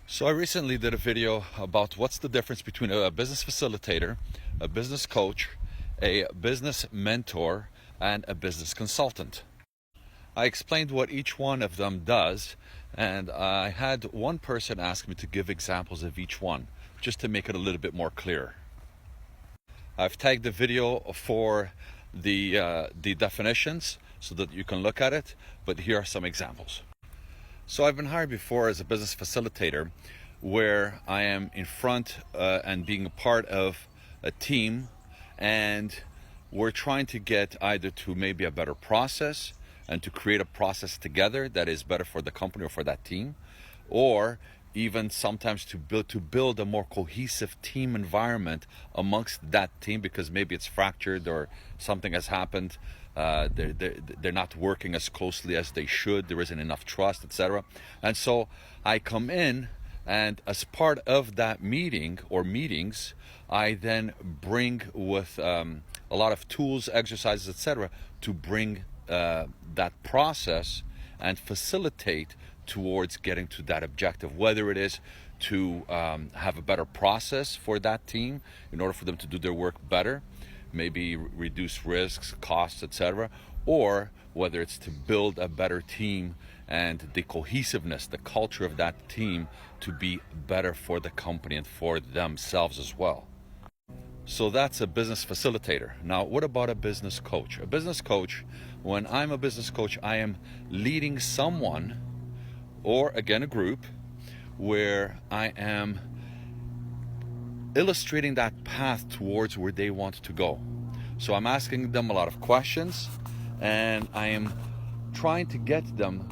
So I recently did a video about what's the difference between a business facilitator, a business coach, a business mentor, and a business consultant. I explained what each one of them does, and I had one person ask me to give examples of each one, just to make it a little bit more clear. I've tagged the video for the definitions so that you can look at it, but here are some examples. So I've been hired before as a business facilitator where I am in front and being a part of a team, and we're trying to get either to maybe a better process and to create a process together that is better for the company or for that team, or even sometimes to build a more cohesive team environment amongst that team, because maybe it's fractured or something has happened. They're not working as closely as they should. There isn't enough trust, etc. And so I come in, and as part of that meeting or meetings, I then bring with a lot of tools, exercises, etc., to bring that process and facilitate towards getting to that objective, whether it is to have a better process for that team in order for them to do their work better, maybe reduce risks, costs, etc., or whether it's to build a better team and the cohesiveness, the culture of that team to be better for the company and for themselves as well. So that's a business facilitator. Now, what about a business coach? A business coach, when I'm a business coach, I am leading someone, or again a group, where I am illustrating that path towards where they want to go. So I'm asking them a lot of questions, and I am trying to get them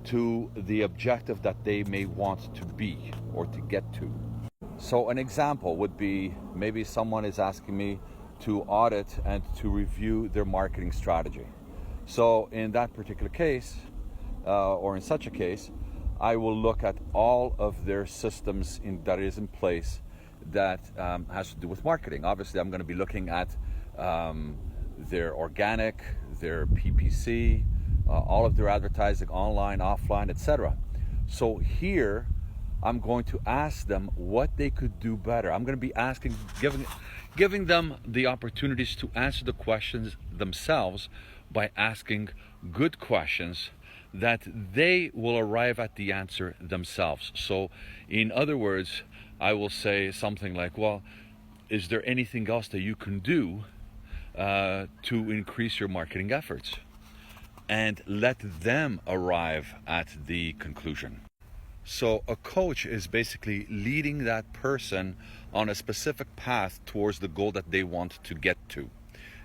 to the objective that they may want to be or to get to. So an example would be, maybe someone is asking me to audit and to review their marketing strategy. So in that particular case, or in such a case, I will look at all of their systems that is in place that has to do with marketing. Obviously, I'm going to be looking at their organic, their PPC, all of their advertising, online, offline, etc. So here, I'm going to ask them what they could do better. I'm going to be asking, giving them the opportunities to answer the questions themselves by asking good questions that they will arrive at the answer themselves. So in other words, I will say something like, well, is there anything else that you can do to increase your marketing efforts? And let them arrive at the conclusion. So a coach is basically leading that person on a specific path towards the goal that they want to get to.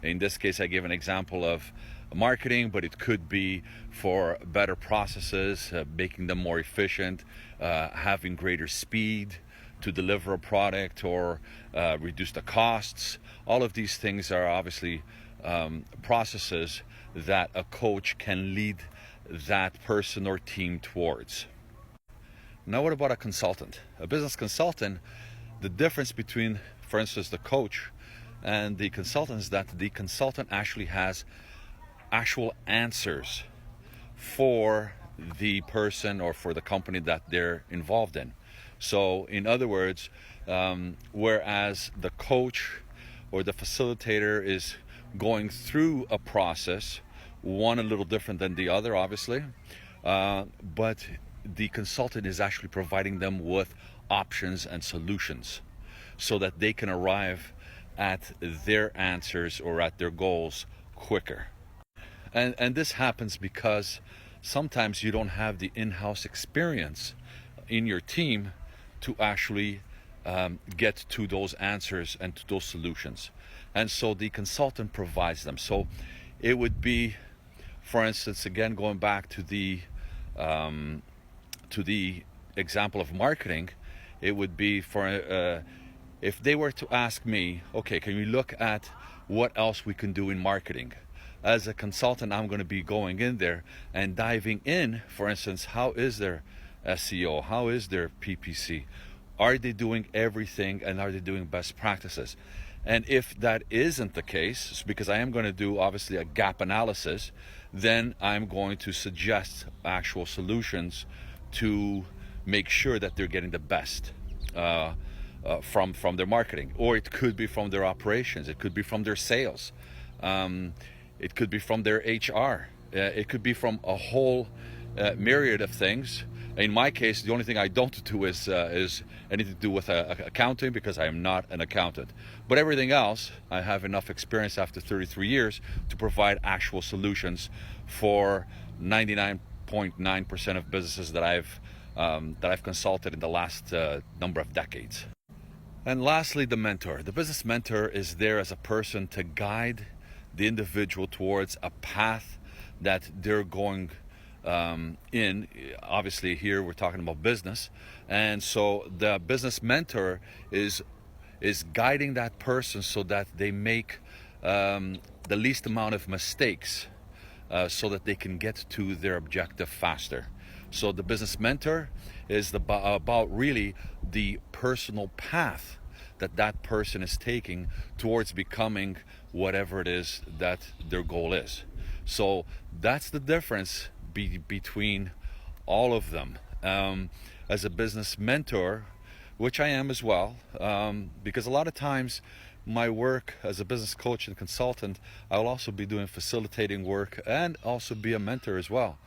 In this case, I gave an example of marketing, but it could be for better processes, making them more efficient, having greater speed to deliver a product, or reduce the costs. All of these things are obviously processes that a coach can lead that person or team towards. Now, what about a consultant? A business consultant, the difference between, for instance, the coach and the consultant is that the consultant actually has actual answers for the person or for the company that they're involved in. So in other words, whereas the coach or the facilitator is going through a process, one a little different than the other, obviously, but the consultant is actually providing them with options and solutions so that they can arrive at their answers or at their goals quicker. And this happens because sometimes you don't have the in-house experience in your team to actually get to those answers and to those solutions. And so the consultant provides them. So it would be, for instance, again, going back to the example of marketing, it would be for if they were to ask me, okay, can we look at what else we can do in marketing? As a consultant, I'm going to be going in there and diving in. For instance, how is their SEO? How is their PPC? Are they doing everything, and are they doing best practices? And if that isn't the case, because I am going to do obviously a gap analysis, then I'm going to suggest actual solutions to make sure that they're getting the best from their marketing, or it could be from their operations, it could be from their sales, it could be from their HR, it could be from a whole myriad of things. In my case, the only thing I don't do is anything to do with accounting, because I am not an accountant. But everything else, I have enough experience after 33 years to provide actual solutions for 99.9% of businesses that I've consulted in the last number of decades. And lastly, the mentor. The business mentor is there as a person to guide the individual towards a path that they're going in. Obviously here we're talking about business, and so the business mentor is guiding that person so that they make the least amount of mistakes, so that they can get to their objective faster. So the business mentor is about really the personal path that that person is taking towards becoming whatever it is that their goal is. So that's the difference between all of them. As a business mentor, which I am as well, because a lot of times my work as a business coach and consultant, I will also be doing facilitating work and also be a mentor as well.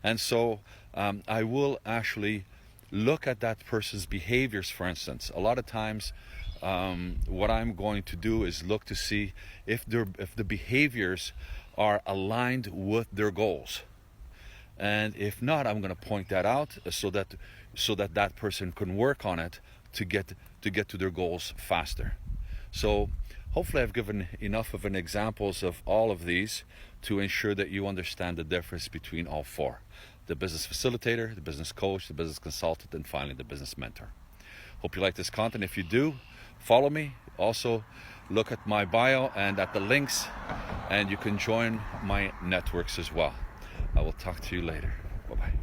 And so I will actually look at that person's behaviors. For instance, a lot of times what I'm going to do is look to see if the behaviors are aligned with their goals. And if not, I'm going to point that out so that person can work on it to get to their goals faster. So hopefully I've given enough of an examples of all of these to ensure that you understand the difference between all four: the business facilitator, the business coach, the business consultant, and finally the business mentor. Hope you like this content. If you do, follow me. Also look at my bio and at the links, and you can join my networks as well. I will talk to you later. Bye-bye.